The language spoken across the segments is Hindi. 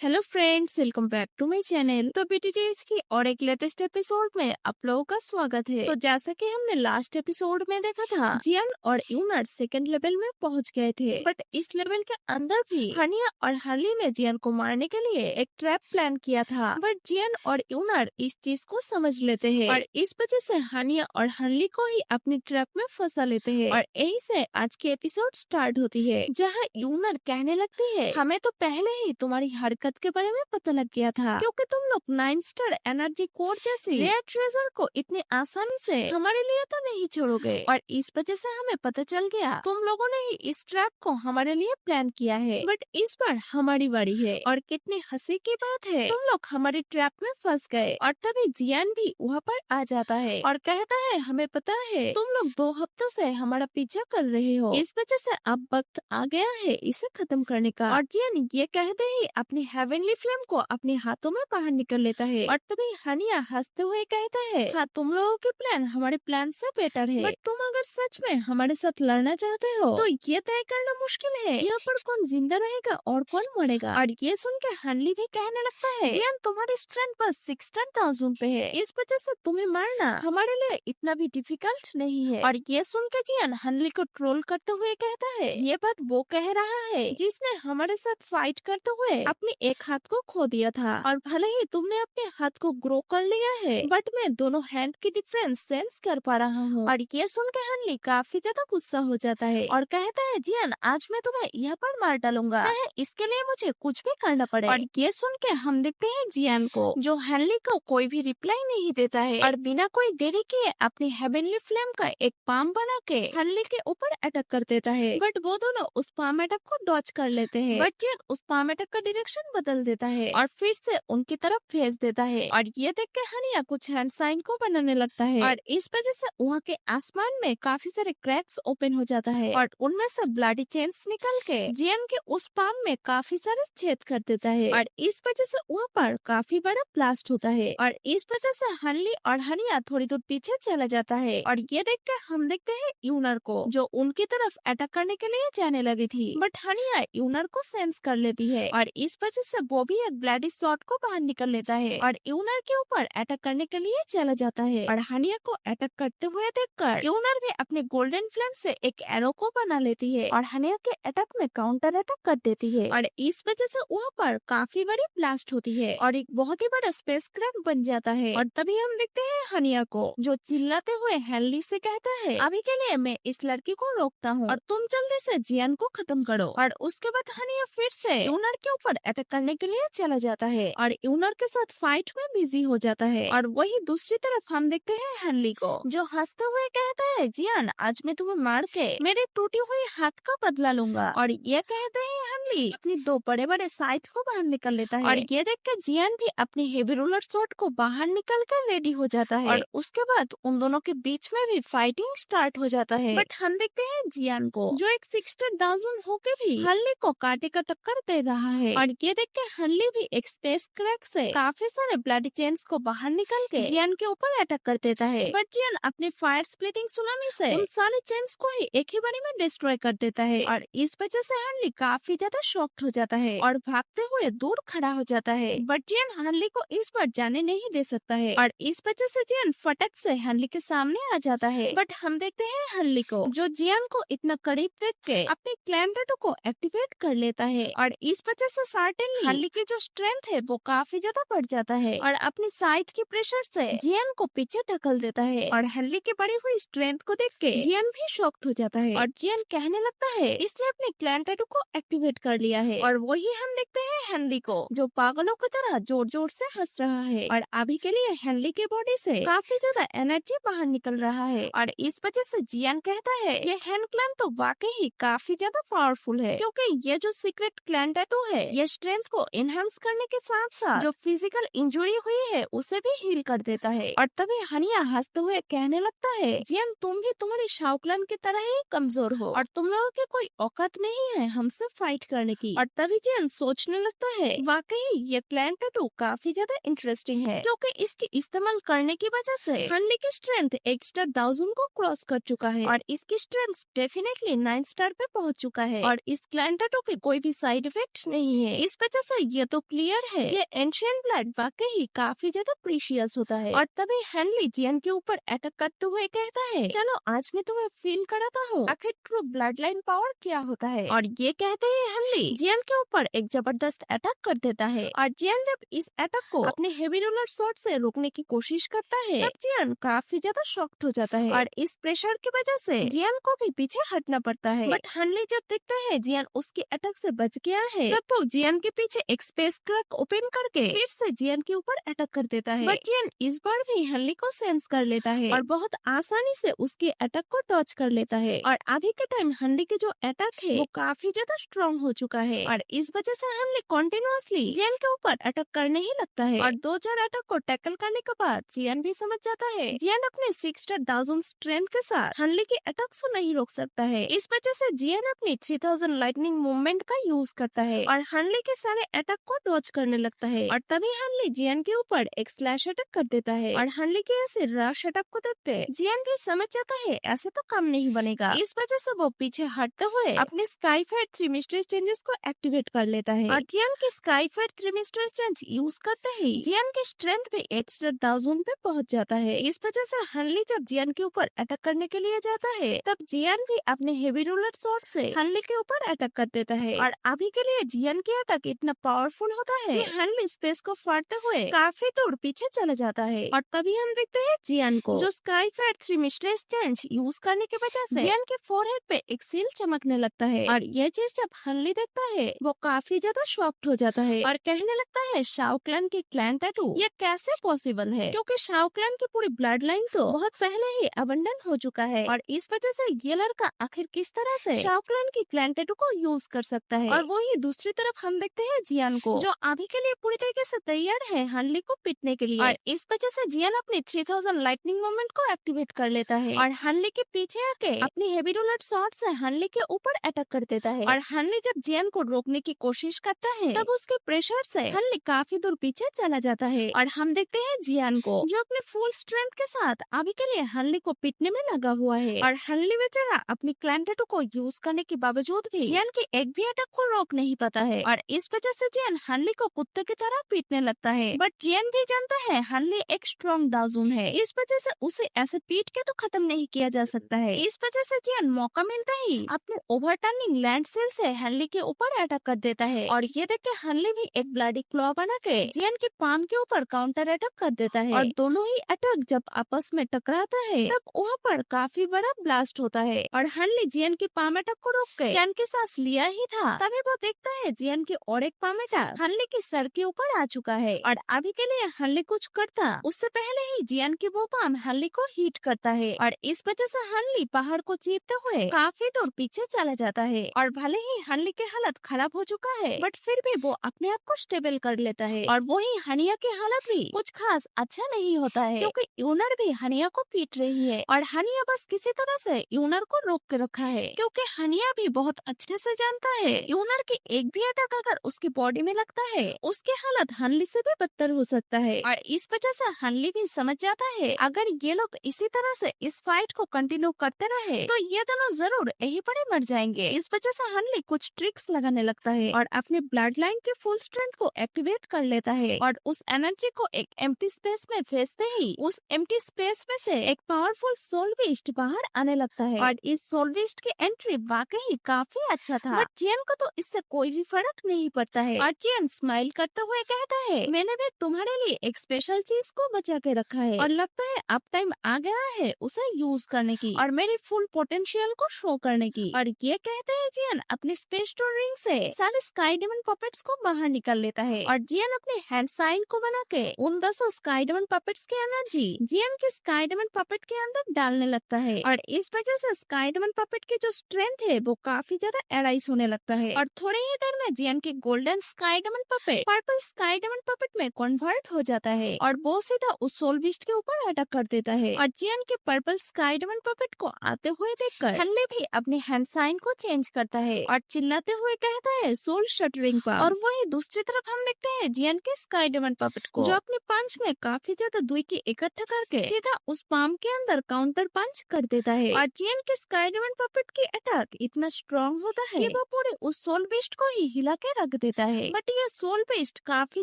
Hello friends, welcome back to my channel. तो बीटीएस की और एक लेटेस्ट एपिसोड में आप लोगों का स्वागत है। तो जैसा कि हमने लास्ट एपिसोड में देखा था, जियान और यूनर सेकंड लेवल में पहुंच गए थे, बट इस लेवल के अंदर भी हानिया और हार्ली ने जियान को मारने के लिए एक ट्रैप प्लान किया था। बट जियान और यूनर इस चीज को समझ लेते हैं और इस वजह से हानिया और हार्ली को ही अपनी ट्रैप में फंसा लेते हैं। और यही से आज की एपिसोड स्टार्ट होती है, जहाँ यूनर कहने लगती है, हमें तो पहले ही तुम्हारी हरकत के बारे में पता लग गया था, क्योंकि तुम लोग 9 स्टार एनर्जी कोर जैसी रेयर ट्रेजर को इतनी आसानी से हमारे लिए तो नहीं छोड़ोगे। और इस वजह से हमें पता चल गया तुम लोगों ने ही इस ट्रैप को हमारे लिए प्लान किया है। बट इस बार हमारी बारी है और कितनी हंसी की बात है, तुम लोग हमारी ट्रैप में फंस गए। और तभी जियान भी वहाँ पर आ जाता है और कहता है, हमें पता है तुम लोग 2 हफ्तों से हमारा पीछा कर रहे हो, इस वजह से अब वक्त आ गया है इसे खत्म करने का। और जियान ये कहते ही अपनी हेवनली फ्लेम को अपने हाथों में बाहर निकल लेता है। और तभी हानिया हंसते हुए कहता है, हाँ, तुम लोगों के प्लान हमारे प्लान से बेटर है, बट तुम अगर सच में हमारे साथ लड़ना चाहते हो तो ये तय करना मुश्किल है यहाँ पर कौन जिंदा रहेगा और कौन मरेगा। और ये सुन के हनली भी कहने लगता है, जियान तुम्हारी स्ट्रेंथ बस 16,000 पे है, इस वजह से तुम्हें मारना हमारे लिए इतना भी डिफिकल्ट नहीं है। और ये सुन के जियान हनली को ट्रोल करते हुए कहता है, ये बात वो कह रहा है जिसने हमारे साथ फाइट करते हुए अपनी एक हाथ को खो दिया था, और भले ही तुमने अपने हाथ को ग्रो कर लिया है, बट मैं दोनों हैंड की डिफरेंस सेंस कर पा रहा हूँ। और ये सुन के हनली काफी ज्यादा गुस्सा हो जाता है और कहता है, जियान आज मैं तुम्हें यहाँ पर मार डालूंगा, चाहे इसके लिए मुझे कुछ भी करना पड़े। और ये सुन के हम देखते हैं जियान को, जो हनली को कोई भी रिप्लाई नहीं देता है और बिना कोई देरी किए अपनी हेवनली फ्लेम का एक पाम बना के हनली के ऊपर अटैक कर देता है। बट वो दोनों उस पाम अटैक को डॉच कर लेते हैं, बट जियान उस पाम अटैक का डायरेक्शन बदल देता है और फिर से उनकी तरफ भेज देता है। और ये देख के हनिया कुछ हैंड साइन को बनाने लगता है और इस वजह से वहाँ के आसमान में काफी सारे क्रैक्स ओपन हो जाता है और उनमें से ब्लडी चेन्स निकल के जियान के उस पाम में काफी सारे छेद कर देता है। और इस वजह से वहाँ पर काफी बड़ा ब्लास्ट होता है और इस वजह से हनली और हनिया थोड़ी दूर पीछे चला जाता है। और ये देख के हम देखते हैं यूनर को, जो उनकी तरफ अटैक करने के लिए जाने लगी थी, बट हनिया यूनर को सेंस कर लेती है और इस वजह से वो भी एक ब्लडी शॉट को बाहर निकल लेता है और यूनर के ऊपर अटैक करने के लिए चला जाता है। और हनिया को अटैक करते हुए देखकर यूनर भी अपने गोल्डन फ्लेम से एक एरो को बना लेती है और हनिया के अटैक में काउंटर अटैक कर देती है। और इस वजह से वहाँ पर काफी बड़ी ब्लास्ट होती है और एक बहुत ही बड़ा स्पेस क्रैक बन जाता है। और तभी हम देखते हैं हनिया को, जो चिल्लाते हुए हेनली से कहता है, अभी के लिए मैं इस लड़की को रोकता हूँ और तुम जल्दी से जियान को खत्म करो। और उसके बाद हनिया फिर से यूनर के ऊपर अटैक करने के लिए चला जाता है और यूनर के साथ फाइट में बिजी हो जाता है। और वही दूसरी तरफ हम देखते हैं हेनली को, जो हंसते हुए कहता है, जियान आज मैं तुम्हें मार के मेरे टूटी हुई हाथ का बदला लूंगा। और ये कहते हैं हेनली अपनी 2 बड़े बड़े साइड को बाहर निकल लेता है और ये देख के जियान भी अपनी हेवी रोलर शॉट को बाहर निकल कर रेडी हो जाता है और उसके बाद उन दोनों के बीच में भी फाइटिंग स्टार्ट हो जाता है। बट हम देखते हैं जियान को, जो एक 16,000 होके भी हनली को काटे का टक्कर दे रहा है। और ये देख के हनली भी एक स्पेस क्रैक से काफी सारे ब्लडी चेन्स को बाहर निकल के जियान के ऊपर अटैक कर देता है। बट जियान अपने फायर स्प्लिटिंग सुनामी से उन सारे चेन्स को ही एक ही बारी में डिस्ट्रॉय कर देता है और इस वजह से हनली काफी ज्यादा शॉक्ड हो जाता है और भागते हुए दूर खड़ा हो जाता है। बट जियान हनली को इस बार जाने नहीं दे सकता है और इस वजह से जियान फटक से हनली के सामने आ जाता है। बट हम देखते हैं हनली को, जो जियान को इतना करीब देख के अपने क्लैम टैटू को एक्टिवेट कर लेता है और इस वजह से सर्टेनली हनली की जो स्ट्रेंथ है वो काफी ज्यादा बढ़ जाता है और अपनी साइड के प्रेशर से जियान को पीछे ढकल देता है। और हनली की बढ़ी हुई स्ट्रेंथ को देख के जियान भी शॉक्ड हो जाता है और जियान कहने लगता है, इसने अपने क्लैम टैटू को एक्टिवेट कर लिया है। और वही हम देखते हैं हेनली को, जो पागलों की तरह जोर जोर से हंस रहा है और अभी के लिए हेनली की बॉडी से काफी ज्यादा एनर्जी बाहर निकल रहा है। और इस वजह से जियान कहता है, ये हैंड क्लैम तो वाकई ही काफी ज्यादा पावरफुल है, क्योंकि ये जो सीक्रेट क्लैम टैटू है ये स्ट्रेंथ को एनहांस करने के साथ साथ जो फिजिकल इंजरी हुई है उसे भी हील कर देता है। और तभी हनिया हंसते हुए कहने लगता है, जियान तुम भी तुम्हारी शाओ क्लैन की तरह ही कमजोर हो और तुम लोगों की कोई औकात नहीं है हमसे फाइट करने की। और तभी जियान सोचने लगता है, वाकई ये क्लैम टैटू काफी ज्यादा इंटरेस्टिंग है, क्योंकि इसकी इस्तेमाल करने की वजह से हनली की स्ट्रेंथ 8 स्टार 1000 को क्रॉस कर चुका है और इसकी स्ट्रेंथ डेफिनेटली 9 स्टार पे पहुंच चुका है और इस क्लैम टैटू के कोई भी साइड इफेक्ट नहीं है। इस वजह से ये तो क्लियर है ये एंशिएंट ब्लड वाकई काफी ज्यादा प्रीशियस होता है। और तभी हेनली जियन के ऊपर अटैक करते हुए कहता है, चलो आज मैं तुम्हें फील कराता हूँ आखिर ट्रू ब्लड लाइन पावर क्या होता है। और ये कहते ही हेनली जियन के ऊपर एक जबरदस्त अटैक कर देता है। और जियन जब इस अटैक को अपने हेवी रोलर शॉट से रोकने की कोशिश करता है तब जियन काफी ज्यादा शॉक्ड हो जाता है और इस प्रेशर की वजह से जियन को भी पीछे हटना पड़ता है। बट हेनली जब देखता है जियन उसके अटैक से बच गया है तब वो जियन के पीछे एक स्पेस क्रैक ओपन करके फिर से जियन के ऊपर अटैक कर देता है। बट जियन इस बार भी हेनली को सेंस कर लेता है और बहुत आसानी से उसके अटैक को डॉज कर लेता है। और अभी के टाइम हेनली के जो अटैक है वो काफी ज्यादा स्ट्रॉन्ग हो चुका है और इस वजह से हेनली कंटिन्यूअसली जियन के ऊपर अटैक करने ही लगता है। और 2-4 अटैक को टैकल करने के बाद जियन भी समझ जाता है जियन अपने 6,000 स्ट्रेंथ के साथ हेनली के अटैक्स को नहीं रोक सकता है। इस वजह से जियन अपनी 3000 लाइटनिंग मूवमेंट का यूज करता है और हेनली के सारे अटैक को डॉज करने लगता है। और तभी हेनली जियन के ऊपर एक स्लैश अटैक कर देता है और हेनली के ऐसे रश अटैक को देखते जियन भी समझ जाता है ऐसे तो काम नहीं बनेगा। इस वजह से वो पीछे हटते हुए अपने स्काई फायर 3 मिस्ट्रेस चेंजेस को एक्टिवेट कर लेता है और जियन के sky fire 3 mistress change use करते ही जियन की स्ट्रेंथ भी 8,000 पे पहुंच जाता है। इस वजह से हेनली जब जियन के ऊपर अटैक करने के लिए जाता है तब जियन भी अपने हेवी रोलर शॉट से हेनली के ऊपर अटैक कर देता है। और अभी के लिए जियन की अटैक इतना पावरफुल होता है कि हेनली स्पेस को फाड़ते हुए काफी दूर पीछे चले जाता है। और तभी हम देखते हैं जियन को जो sky fire 3 mistress change use करने की वजह से जियन के फोरहेड पे एक सील चमकने लगता है। और ये चीज जब हेनली देखता है वो काफी ज्यादा शॉक्ड हो जाता है और कहने लगता है शाओ क्लैन की क्लैन टैटू ये कैसे पॉसिबल है, क्योंकि शाओ क्लैन की पूरी ब्लड लाइन तो बहुत पहले ही अबंडन हो चुका है और इस वजह से ये लड़का आखिर किस तरह से शाओ क्लैन की क्लैन टैटू को यूज कर सकता है। और वही दूसरी तरफ हम देखते हैं जियन को जो अभी के लिए पूरी तरीके से तैयार है हेनली को पीटने के लिए। और इस वजह से जियन अपनी 3000 लाइटनिंग मोमेंट को एक्टिवेट कर लेता है और हेनली के पीछे आके अपनी हेवी रोलर शॉट से हेनली के ऊपर अटैक कर देता है। और हेनली जब जियन को रोकने की कोशिश करता है तब उसके प्रेशर से हेनली काफी दूर पीछे चला जाता है। और हम देखते हैं जियन को जो अपने फुल स्ट्रेंथ के साथ अभी के लिए हेनली को पीटने में लगा हुआ है। और हेनली बेचारा अपनी क्लैन टैटू को यूज करने के बावजूद भी जियन के एक भी अटैक को रोक नहीं पाता है और इस वजह से जियन हेनली को कुत्ते की तरह पीटने लगता है। बट जियन भी जानता है हेनली एक स्ट्रॉन्ग दाजुन है, इस वजह से उसे ऐसे पीट के तो खत्म नहीं किया जा सकता है। इस वजह से जियन मौका मिलता ही अपने ओवरटर्निंग लैंड सेल से हेनली के ऊपर अटैक कर देता है। और ये देख के हेनली भी एक ब्लडी क्लॉ बना के जियन के पाम के ऊपर काउंटर अटैक कर देता है। और दोनों ही अटैक जब आपस में टकराता है तब वहाँ पर काफी बड़ा ब्लास्ट होता है और हेनली जियन की पाम अटैक को रोक के जियन के सांस लिया ही था तभी वो देखता है जियन की और एक पाम अटैक हेनली के सर के ऊपर आ चुका है। और अभी के लिए हेनली कुछ करता उससे पहले ही जियन की वो पाम हेनली को हिट करता है और इस वजह से हेनली पहाड़ को चीरते हुए काफी दूर पीछे चला जाता है। और भले ही हेनली की हालत खराब हो चुका है बट फिर भी वो अपने आप को स्टेबल कर लेता है। और वही हनिया की हालत भी कुछ खास अच्छा नहीं होता है क्योंकि यूनर भी हनिया को पीट रही है और हनिया बस किसी तरह से यूनर को रोक के रखा है क्योंकि हनिया भी बहुत अच्छे से जानता है यूनर की एक भी अटैक अगर उसकी बॉडी में लगता है उसकी हालत हेनली से भी बदतर हो सकता है। और इस वजह से हेनली भी समझ जाता है अगर ये लोग इसी तरह से इस फाइट को कंटिन्यू करते रहे तो ये दोनों जरूर यहीं पर ही मर जाएंगे। इस वजह से हेनली कुछ ट्रिक्स लगाने लगता है और अपने ब्लड लाइन के फुल स्ट्रेंथ को एक्टिवेट कर लेता है और उस एनर्जी को एक एम्प्टी स्पेस में भेजते ही उस एम्प्टी स्पेस में से एक पावरफुल सोल बीस्ट बाहर आने लगता है। और इस सोल बीस्ट की एंट्री वाकई काफी अच्छा था बट जियन को तो इससे कोई भी फर्क नहीं पड़ता है। और जियन स्माइल करते हुए कहता है मैंने भी तुम्हारे लिए एक स्पेशल चीज को बचा के रखा है और लगता है अब टाइम आ गया है उसे यूज करने की और मेरी फुल पोटेंशियल को शो करने की। और ये कहते हैं जियन अपने स्पेस टूर रिंग से सारे स्काई डेमन पपेट्स को बाहर निकाल लेता है और जियन अपने हैंड साइन को बना के उन 10 स्काई डेमन पपेट्स की एनर्जी जियन के स्काई डेमन पपेट के अंदर डालने लगता है। और इस वजह से स्काई डेमन पपेट की जो स्ट्रेंथ है वो काफी ज्यादा एराइज होने लगता है और थोड़ी ही देर में जियन के golden sky demon puppet purple sky demon puppet में कन्वर्ट हो जाता है और वो सीधा उस सोल बीस्ट के ऊपर अटैक कर देता है। और जियन के पर्पल स्काई डेमन पपेट को आते हुए देखकर हेनली भी अपने हैंड साइन को चेंज करता है और चिल्लाते हुए कहता है सोल शटरिंग पाम। और वही दूसरी तरफ हम देखते हैं जियन के स्काई डेमन पपेट को जो अपने पंच में काफी ज्यादा दुई की इकट्ठा करके सीधा उस पाम के अंदर काउंटर पंच कर देता है। और जियन के स्काई डेमन पपेट की अटैक इतना स्ट्रॉन्ग होता है कि वो पूरे उस सोल बीस्ट को ही हिला के रख देता है, बट ये सोल बेस्ड काफी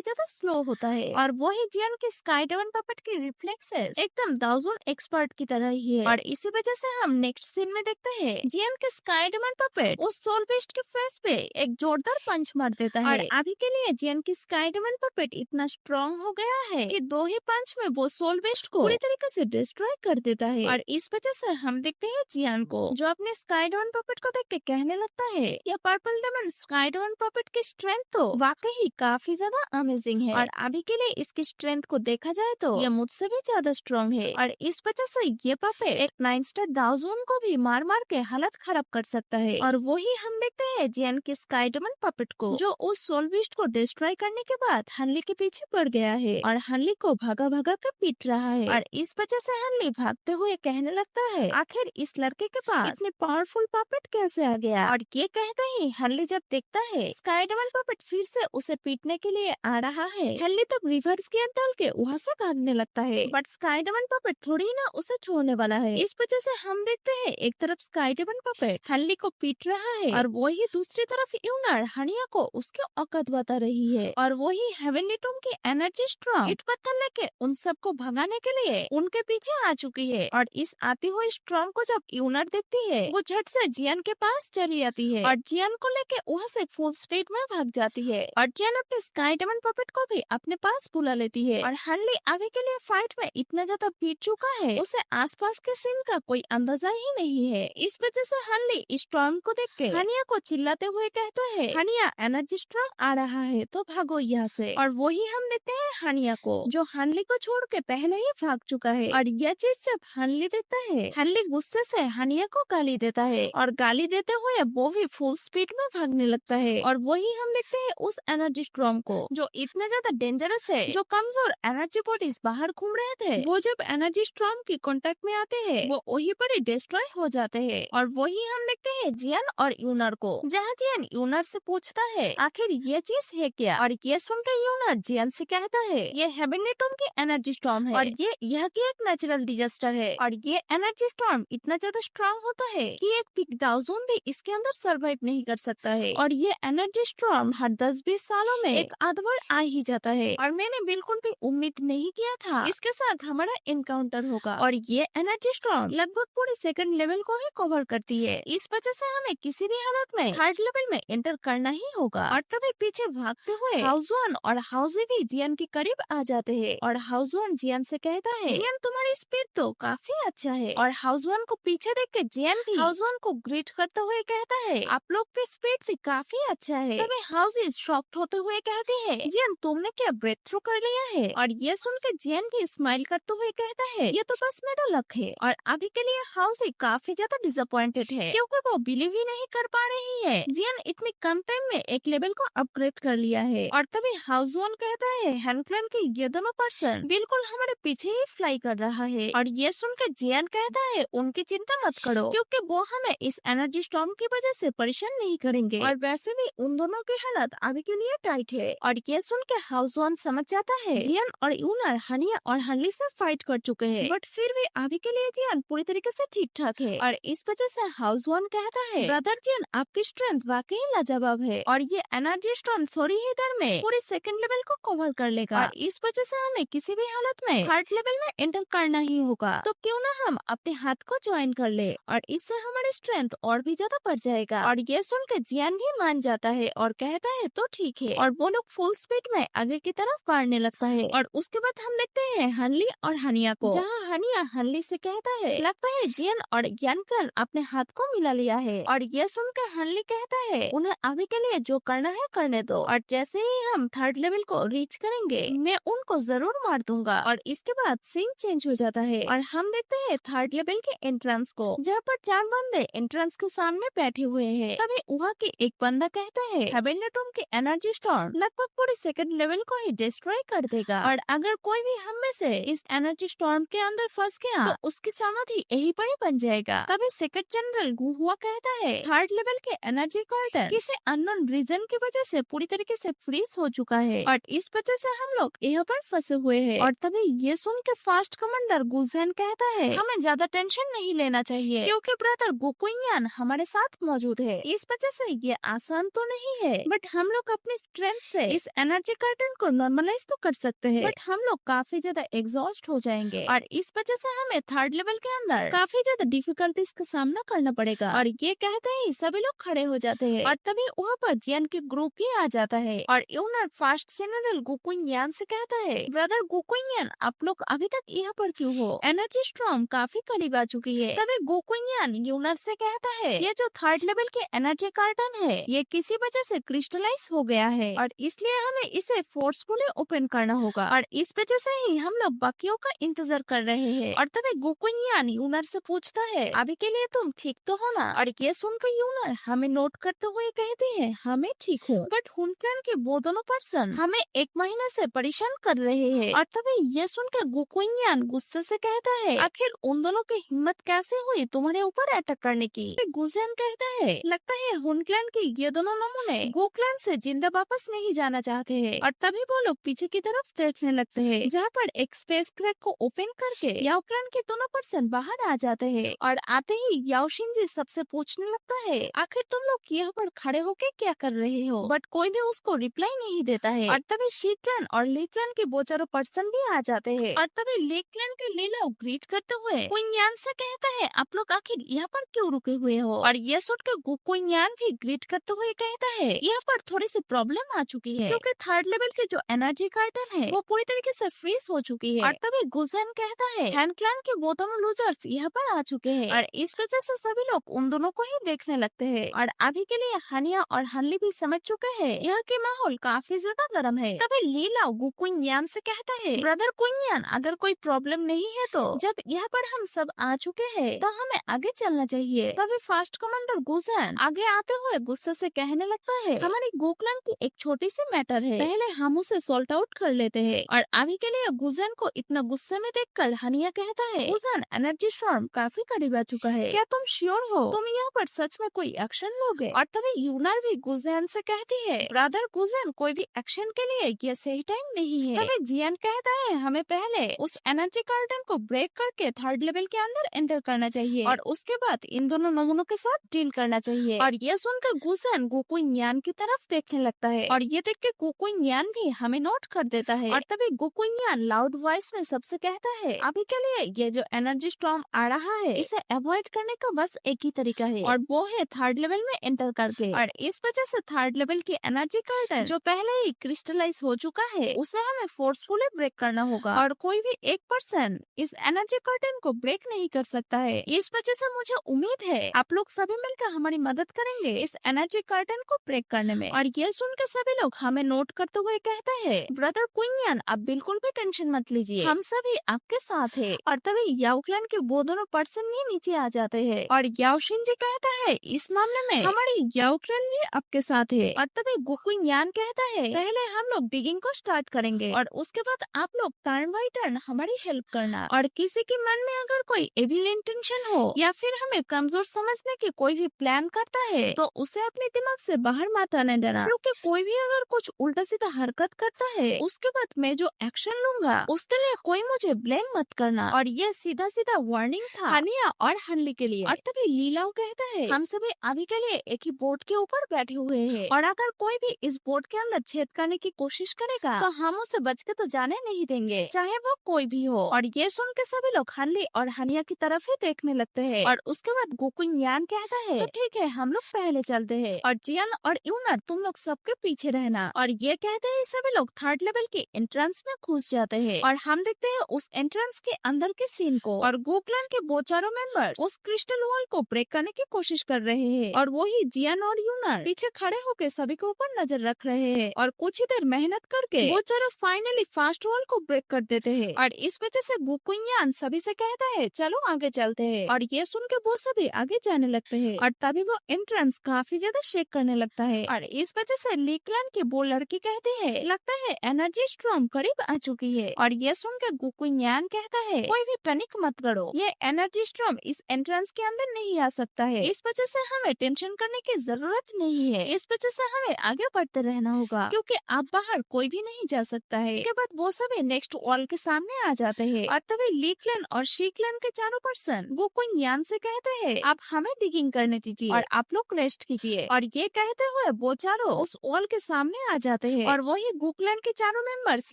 ज्यादा स्लो होता है। और वही जियान के स्काई ड्रैगन पपेट की रिफ्लेक्सेस एकदम दाउजन एक्सपर्ट की तरह ही है। और इसी वजह से हम नेक्स्ट सीन में देखते हैं जियान के स्काई ड्रैगन पपेट उस सोल बेस्ड के फेस पे एक जोरदार पंच मार देता है। और अभी के लिए जियान की स्काई ड्रैगन पपेट इतना स्ट्रॉन्ग हो गया है कि 2 ही पंच में वो सोल बेस्ड को पूरी तरीके से डिस्ट्रॉय कर देता है। और इस वजह से हम देखते हैं जियान को, जो अपने स्काई ड्रैगन पपेट को देख के कहने लगता है ये purple demon sky dragon puppet की स्ट्रेंथ तो वाकई काफी ज्यादा अमेजिंग है। और अभी के लिए इसकी स्ट्रेंथ को देखा जाए तो ये मुझसे भी ज्यादा स्ट्रॉन्ग है। और इस वजह से ये पपेट एक 9 स्टार दाउजोन को भी मार मार के हालत खराब कर सकता है। और वही हम देखते हैं जियान के स्काई डेमन पपेट को, जो उस सोल बीस्ट को डिस्ट्रॉय करने के बाद हनली के पीछे पड़ गया है और हनली को भागा भागा कर पीट रहा है। और इस वजह से हनली भागते हुए कहने लगता है आखिर इस लड़के के पास इतने पावरफुल पपेट कैसे आ गया। और ये कहते ही हनली जब देखता है स्काई डेमन पपेट फिर से उसे पीटने के लिए आ रहा है, हनली तब रिवर्स गियर डाल के वहाँ से भागने लगता है। बट स्काई डेमन पपेट थोड़ी ना उसे छोड़ने वाला है। इस वजह से हम देखते हैं एक तरफ स्काई डेमन पपेट हनली को पीट रहा है और वही दूसरी तरफ यूनर हनिया को उसके औकात बता रही है। और वही हेवनली टूम की एनर्जी स्ट्रॉन्ग ईट पत्थर लेके उन सबको भगाने के लिए उनके पीछे आ चुकी है। और इस आती हुई स्ट्रॉन्ग को जब यूनर देखती है वो झट से जियान के पास चली आती है और जियान को लेके वहाँ से फुल स्पीड में भाग जाती है। और जियान अपने स्काई डेमन पपेट को भी अपने पास बुला लेती है। और हनली आगे के लिए फाइट में इतना ज्यादा पीट चुका है उसे आसपास के सीन का कोई अंदाजा ही नहीं है। इस वजह से हनली स्टॉर्म को देख के हनिया को चिल्लाते हुए कहता है हनिया एनर्जी स्ट्रॉन्ग आ रहा है तो भागो यहाँ से। और वही हम देखते हैं हनिया को, जो हनली को छोड़ के पहले ही भाग चुका है। और यह चीज जब हनली देखता है हनली गुस्से से हनिया को गाली देता है और गाली देते हुए वो भी फुल स्पीड में भागने लगता है। और वही हम देखते हैं उस एनर्जी स्ट्रॉर्म को, जो इतना ज्यादा डेंजरस है, जो कमजोर एनर्जी बॉडीज बाहर घूम रहे थे वो जब एनर्जी स्ट्रॉर्म की कांटेक्ट में आते हैं वो वही पर ही डिस्ट्रॉय हो जाते हैं। और वही हम देखते हैं जियान और यूनर को, जहाँ जियान यूनर से पूछता है आखिर ये चीज है क्या। और ये सुनकर यूनर जियान से कहता है ये हेवनली टूम की एनर्जी स्टॉर्म है और ये यह की एक नेचुरल डिजास्टर है। और ये एनर्जी स्टॉर्म इतना ज्यादा स्ट्रॉन्ग होता है कि एक पिग दाउजोन भी इसके अंदर सर्वाइव नहीं कर सकता है। और ये एनर्जी स्टॉर्म हर 10-20 सालों में एक आध बार आ ही जाता है। और मैंने बिल्कुल भी उम्मीद नहीं किया था इसके साथ हमारा इनकाउंटर होगा। और ये एनर्जी स्टॉर्म लगभग पूरे सेकंड लेवल को ही कवर करती है। इस वजह से हमें किसी भी हालत में थर्ड लेवल में एंटर करना ही होगा। और तभी पीछे भागते हुए हाउसवन और हाउसी भी जियान के करीब आ जाते हैं। और हाउसवन जियान से कहता है जियान तुम्हारी स्पीड तो काफी अच्छा है। और हाउसवन को पीछे देख के जियान भी हाउसवन को ग्रीट करते हुए कहता है आप लोग की स्पीड भी काफी अच्छा है। तभी हाउसी शॉक्ड होते हुए कहती है जियान तुमने क्या ब्रेक थ्रू कर लिया है। और ये सुनकर जियान भी स्माइल करते हुए कहता है ये तो बस मेरा लक है। और अभी के लिए हाउसी काफी ज्यादा डिसअपॉइंटेड है क्योंकि वो बिलीव ही नहीं कर पा रही है जियान इतनी कम टाइम में एक लेवल को अपग्रेड कर लिया है। और तभी हाउसवन कहता है हैनक्लैन के ये दोनों पर्सन बिल्कुल हमारे पीछे ही फ्लाई कर रहा है। और ये सुनकर जियान कहता है उनकी चिंता मत करो क्योंकि वो हमें इस एनर्जी स्टॉर्म की वजह से परेशान नहीं करेंगे। और वैसे भी उन दोनों की हालत अभी के लिए टाइट है। और ये सुन के हाउसवन समझ जाता है जियान और यूनर हनिया और हनली से फाइट कर चुके हैं, बट फिर भी अभी के लिए जियान पूरी तरीके से ठीक ठाक है। और इस वजह से हाउसवन कहता है ब्रदर जियान आपकी स्ट्रेंथ वाकई लाजवाब है और ये एनर्जी स्टॉर्म थोड़ी ही देर में पूरे सेकंड लेवल को कवर कर लेगा। और इस वजह से हमें किसी भी हालत में थर्ड लेवल में एंटर करना ही होगा। तो क्यों ना हम अपने हाथ को ज्वाइन कर ले और इससे हमारी स्ट्रेंथ और भी ज्यादा बढ़ जाएगा। और ये सुन के जियान भी मान जाता है और कहता है तो ठीक है। और वो लोग फुल स्पीड में आगे की तरफ बढ़ने लगता है। और उसके बाद हम देखते हैं हनली और हनिया को, जहाँ हनिया हनली से कहता है लगता है जियान और यानक्लन अपने हाथ को मिला लिया है। और ये सुनकर हनली कहता है उन्हें अभी के लिए जो करना है करने दो और जैसे ही हम थर्ड लेवल को रीच करेंगे मैं उनको जरूर मार दूंगा। और इसके बाद सीन चेंज हो जाता है और हम देखते हैं थर्ड लेवल के एंट्रेंस को, जहाँ पर 4 बंदे एंट्रेंस के सामने बैठे हुए हैं। तभी वहाँ के एक बंदा कहता है हेवनली टूम की एनर्जी स्टॉर्म लगभग पूरे सेकंड लेवल को ही डिस्ट्रॉय कर देगा और अगर कोई भी हम में से इस एनर्जी स्टॉर्म के अंदर फंस गया तो उसकी समाधि यही पर ही बन जाएगा। तभी सेकंड जनरल गुहुआ कहता है थर्ड लेवल के एनर्जी कार्डन किसी अननोन रीजन की वजह से पूरी तरीके से फ्रीज हो चुका है और इस वजह से हम लोग यहाँ पर फंसे हुए हैं। और तभी ये सुन के फास्ट कमांडर गुजैन कहता है हमें ज्यादा टेंशन नहीं लेना चाहिए क्योंकि ब्रदर गोकुयान हमारे साथ मौजूद है। इस वजह से ये आसान तो नहीं है बट हम लोग अपनी स्ट्रेंथ से इस एनर्जी कर्टन को नॉर्मलाइज तो कर सकते हैं, बट हम लोग काफी ज्यादा एग्जॉस्ट हो जाएंगे और इस वजह से हमें थर्ड लेवल के अंदर काफी ज्यादा डिफिकल्टीज का सामना करना पड़ेगा। और ये कहते ही सभी लोग खड़े हो जाते हैं और तभी वहाँ पर जियान के ग्रुप ही आ जाता है और यूनर फास्ट जनरल गुकुइन यान से कहता है, ब्रदर गुकुइन यान, आप लोग अभी तक यहाँ पर क्यों हो? एनर्जी स्टॉर्म काफी करीब आ चुकी है। तभी गुकुइन यान यूनर से कहता है, ये जो थर्ड लेवल के एनर्जी कार्टन है ये किसी वजह से क्रिस्टलाइज हो गया है और इसलिए हमें इसे फोर्सफुली ओपन करना होगा और इस वजह से ही हम लोग बाकियों का इंतजार कर रहे हैं। और तभी गुकुइन यान यूनर से पूछता है, अभी के लिए तुम ठीक तो हो ना? और ये सुनकर यूनर हमें नोट करते हुए कहती है, हमें ठीक हूँ, बट हुनक्लेन के वो दोनों पर्सन हमें 1 महीना से परेशान कर रहे हैं। और तभी ये सुनकर गुकुइन यान गुस्से से कहता है, आखिर उन दोनों की हिम्मत कैसे हुई तुम्हारे ऊपर अटैक करने की? गुजन कहता है, लगता है हुनक्लेन के ये दोनों नमूने गोक्लैन से जिंदा वापस नहीं जाना चाहते हैं। और तभी वो लोग पीछे की तरफ देखने लगते हैं जहाँ पर एक स्पेस क्रैक को ओपन करके याओक्लैन के दोनों पर्सन बाहर आ जाते हैं और आते ही याओशिनजी सबसे पूछने लगता है, आखिर तुम लोग यहाँ पर खड़े होके क्या कर रहे हो? बट कोई भी उसको रिप्लाई नहीं देता है। और तभी शीक्लैन और लीक्लैन के वो चारों पर्सन भी आ जाते हैं और तभी लीक्लैन के लीला ग्रीट करते हुए कुइन्यान से कहता है, आप लोग आखिर यहाँ पर क्यों रुके हुए हो? और ये सुन के गुकुइन्यान भी ग्रीट करते हुए कहता है, यहाँ पर थोड़ी सी प्रॉब्लम आ चुकी है क्योंकि थर्ड लेवल के जो एनर्जी कार्टन है वो पूरी तरीके से फ्रीज हो चुकी है। और तभी गुजन कहता है, हैंड क्लैन के वो दोनों लूजर्स यहाँ पर आ चुके हैं और इस वजह से सभी लोग उन दोनों को ही देखने लगते हैं। और अभी के लिए हनिया और हनली भी समझ चुके हैं यहाँ के माहौल काफी ज्यादा गर्म है। तभी लीला गुकुइन्यान से कहता है, ब्रदर कुइन्यान, अगर कोई प्रॉब्लम नहीं है तो जब यहाँ पर हम सब आ चुके हैं तो हमें आगे चलना चाहिए। तभी फास्ट कमांडर गुजन आगे आते हुए गुस्से से कहने लगता है, हमारी गोकलन की एक छोटी सी मैटर है, पहले हम उसे सॉल्ट आउट कर लेते हैं। और अभी के लिए गुजन को इतना गुस्से में देखकर हनिया कहता है, गुजन, एनर्जी स्टॉर्म काफी करीब आ चुका है, क्या तुम श्योर हो तुम यहाँ पर सच में कोई एक्शन लोगे? और तभी यूनर भी गुजन से कहती है, ब्रदर गुजन, कोई भी एक्शन के लिए ये सही टाइम नहीं है। तभी जियान कहता है, हमें पहले उस एनर्जी कार्टन को ब्रेक करके थर्ड लेवल के अंदर एंटर करना चाहिए और उसके बाद इन दोनों नमूनों के साथ डील करना चाहिए। और ये सुनकर गुजन गुकुइन्यान की तरफ देखने लगता है और ये देख के गुकुइन्यान भी हमें नोट कर देता है। और तभी गुकुइन्यान लाउड वॉइस में सबसे कहता है, अभी के लिए ये जो एनर्जी स्टॉर्म आ रहा है इसे अवॉइड करने का बस एक ही तरीका है और वो है थर्ड लेवल में एंटर करके। और इस वजह से थर्ड लेवल की एनर्जी कर्टन जो पहले ही क्रिस्टलाइज हो चुका है उसे हमें फोर्सफुली ब्रेक करना होगा और कोई भी एक पर्सन इस एनर्जी कर्टन को ब्रेक नहीं कर सकता है। इस वजह से मुझे उम्मीद है आप लोग सभी मिलकर हमारी मदद करेंगे इस एनर्जी कर्टन को ब्रेक करने में। और ये सुन के सभी लोग हमें नोट करते हुए कहते हैं, ब्रदर कुइन्यान, आप बिल्कुल भी टेंशन मत लीजिए, हम सभी आपके साथ है। और तभी याओक्लैन के वो दोनों पर्सन भी नीचे आ जाते हैं और याओशिनजी कहता है, इस मामले में हमारी याओक्लैन भी आपके साथ है। और तभी गुकुइन्यान कहता है, पहले हम लोग डिगिंग को स्टार्ट करेंगे और उसके बाद आप लोग टर्न बाई टर्न हमारी हेल्प करना। और किसी के मन में अगर कोई एविल इंटेंशन हो या फिर हमें कमजोर समझने की कोई भी प्लान करता है तो उसे अपने दिमाग से बाहर मत आने देना, क्योंकि कोई भी अगर कुछ उल्टा सीधा हरकत करता है उसके बाद मैं जो एक्शन लूंगा उसके लिए कोई मुझे ब्लेम मत करना। और ये सीधा सीधा वार्निंग था हनिया और हनली के लिए। और तभी लीलाओ कहता है, हम सभी अभी के लिए एक ही बोट के ऊपर बैठे हुए हैं और अगर कोई भी इस बोट के अंदर छेद करने की कोशिश करेगा तो हम उसे बच के तो जाने नहीं देंगे, चाहे वो कोई भी हो। और ये सुन के सभी लोग हनली और हनिया की तरफ ही देखने लगते हैं। और उसके बाद गुकुइन्यान कहता है, तो ठीक है, हम लोग पहले चलते हैं और जियान और यूनर तुम लोग सबके पीछे रहना। और ये कहते हैं सभी लोग थर्ड लेवल के एंट्रेंस में घुस जाते हैं और हम देखते हैं उस एंट्रेंस के अंदर के सीन को। और गोकलन के वो चारों मेंबर्स उस क्रिस्टल वॉल को ब्रेक करने की कोशिश कर रहे हैं और वही जियान और यूनर पीछे खड़े होकर सभी के ऊपर नजर रख रहे हैं। और कुछ ही देर मेहनत करके वो चारों फाइनली फास्ट वॉल को ब्रेक कर देते हैं और इस वजह से गुकुइन्यान सभी से कहता है, चलो आगे चलते हैं। और ये सुन के वो सभी आगे जाने लगते हैं और तभी वो एंट्रेंस काफी ज्यादा शेक करने लगता है। और इस वजह से लीक्लैन की वो लड़की कहती है, लगता है एनर्जी स्टॉर्म करीब आ चुकी है। और ये सुन के गुकुइन्यान कहता है, कोई भी पैनिक मत करो, ये एनर्जी स्टॉर्म इस एंट्रेंस के अंदर नहीं आ सकता है, इस वजह से हमें टेंशन करने की जरूरत नहीं है। इस वजह से हमें आगे बढ़ते रहना होगा क्योंकि आप बाहर कोई भी नहीं जा सकता है। इसके बाद वो सभी नेक्स्ट वॉल के सामने आ जाते हैं और तभी लीक्लैन और शीक्लैन के चारों पर्सन गुकुइन्यान से कहते हैं, आप हमें डिगिंग करने दीजिए और आप लोग रेस्ट कीजिए। और ये कहते हुए वो चारों उस वॉल के सामने आ जाते हैं और वही गुकलैंड के चारों मेंबर्स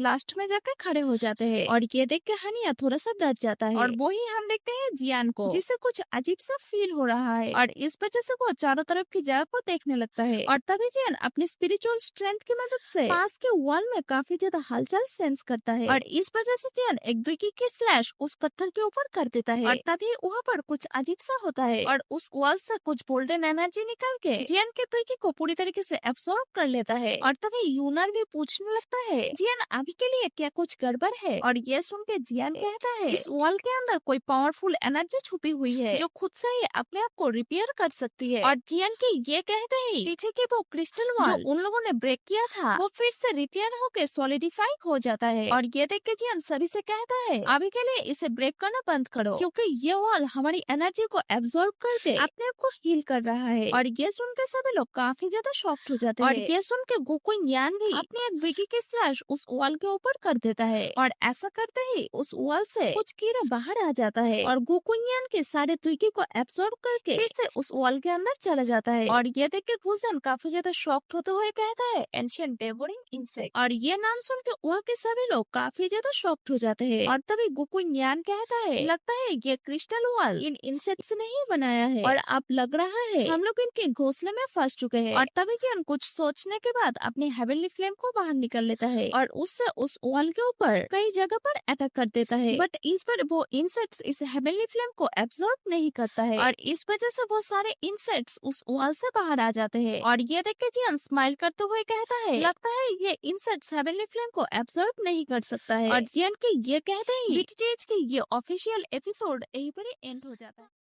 लास्ट में जाकर खड़े हो जाते हैं और ये देख के हनिया थोड़ा सा डर जाता है और वही हम देखते हैं जियान को, जिसे कुछ अजीब सा फील हो रहा है और इस वजह से वो चारों तरफ की जगह को देखने लगता है और तभी जियान अपनी स्पिरिचुअल स्ट्रेंथ की मदद से पास के वॉल में काफी ज्यादा हलचल सेंस करता है और इस वजह से जियान एक दुकी की स्लैश उस पत्थर के ऊपर कर देता है और तभी वहाँ पर कुछ अजीब सा होता है और उस वॉल से कुछ गोल्डन एनर्जी निकल के जियान के दुकी को पूरी तरीके से एब्सॉर्ब कर लेता है और तभी यूनर भी पूछने लगता है जियान अभी के लिए क्या कुछ गड़बड़ है और ये सुन के जियान कहता है इस वॉल के अंदर कोई पावरफुल एनर्जी छुपी हुई है जो खुद से ही अपने आप को रिपेयर कर सकती है और जियान के ये कहते ही पीछे के वो क्रिस्टल वॉल जो उन लोगों ने ब्रेक किया था वो फिर से रिपेयर होके सॉलिडिफाई हो जाता है और ये देख के जियान सभी से कहता है अभी के लिए इसे ब्रेक करना बंद करो क्योंकि ये वॉल हमारी एनर्जी को एब्सॉर्ब करके अपने आप को हील कर रहा है और ये सुन के सभी लोग काफी ज्यादा शॉक्ड हो जाते हैं और ये सुन के गोकुइन यान भी अपने एक विकी की स्लैश उस वॉल के ऊपर कर देता है और ऐसा करते ही उस वॉल से कुछ कीड़ा बाहर आ जाता है और गोकुइन यान के सारे द्विकी को एब्सॉर्ब करके फिर से उस वॉल के अंदर चला जाता है और ये देख के गुजन काफी ज्यादा शॉक्ड होते हुए कहता है एंशिएंट डेवोरिंग इंसेक्ट और ये नाम सुन के वहाँ के सभी लोग काफी ज्यादा शॉक्ड हो जाते हैं और तभी गोकुइन यान कहता है लगता है ये क्रिस्टल वॉल इन इंसेक्ट्स ने ही बनाया है और अब लग रहा है हम लोग इनके घोंसले में फंस चुके हैं और तभी जियान कुछ सोचने के बाद अपने हेवनली फ्लेम को बाहर निकल लेता है और उससे उस वॉल के ऊपर कई जगह पर अटैक कर देता है बट इस पर वो इंसेक्ट्स इस हेवनली फ्लेम को एब्सॉर्ब नहीं करता है और इस वजह से वो सारे इंसेक्ट्स उस वॉल से बाहर आ जाते हैं और ये देख के जियान स्माइल करते हुए कहता है लगता है ये इंसेक्ट्स हेवनली फ्लेम को एब्सॉर्ब नहीं कर सकता है और जियान के ये कहते ही बीटीटीएच की ये ऑफिशियल एपिसोड यहीं पर एंड हो जाता है।